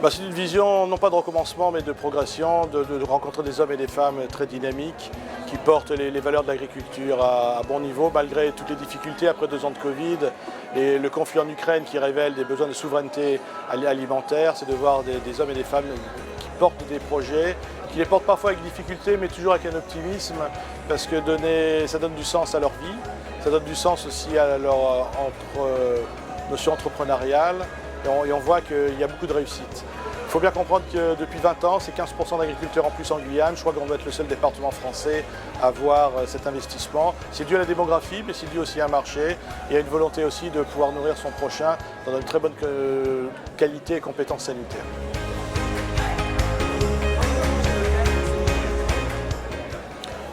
C'est une vision non pas de recommencement mais de progression, de rencontrer des hommes et des femmes très dynamiques qui portent les valeurs de l'agriculture à bon niveau malgré toutes les difficultés après 2 ans de Covid et le conflit en Ukraine qui révèle des besoins de souveraineté alimentaire. C'est de voir des hommes et des femmes qui portent des projets, qui les portent parfois avec difficulté mais toujours avec un optimisme parce que ça donne du sens à leur vie, ça donne du sens aussi à leur notion entrepreneuriale. Et on voit qu'il y a beaucoup de réussite. Il faut bien comprendre que depuis 20 ans, c'est 15% d'agriculteurs en plus en Guyane. Je crois qu'on doit être le seul département français à avoir cet investissement. C'est dû à la démographie, mais c'est dû aussi à un marché et à une volonté aussi de pouvoir nourrir son prochain dans une très bonne qualité et compétences sanitaires.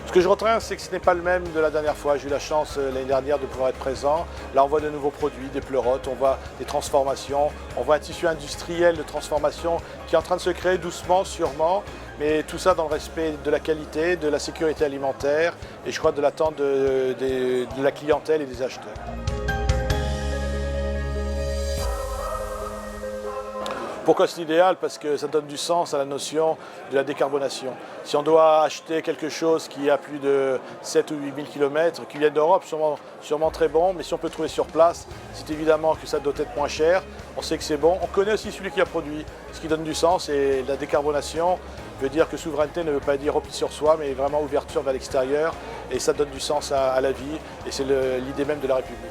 Ce que je retiens, c'est que ce n'est pas le même de la dernière fois. J'ai eu la chance l'année dernière de pouvoir être présent. Là, on voit de nouveaux produits, des pleurotes, on voit des transformations, on voit un tissu industriel de transformation qui est en train de se créer doucement, sûrement, mais tout ça dans le respect de la qualité, de la sécurité alimentaire et je crois de l'attente de la clientèle et des acheteurs. Pourquoi c'est idéal? Parce que ça donne du sens à la notion de la décarbonation. Si on doit acheter quelque chose qui a plus de 7 ou 8 000 km, qui vient d'Europe, sûrement très bon, mais si on peut trouver sur place, c'est évidemment que ça doit être moins cher. On sait que c'est bon. On connaît aussi celui qui a produit. Ce qui donne du sens, et la décarbonation veut dire que souveraineté ne veut pas dire repli sur soi, mais vraiment ouverture vers l'extérieur. Et ça donne du sens à la vie, et c'est l'idée même de la République.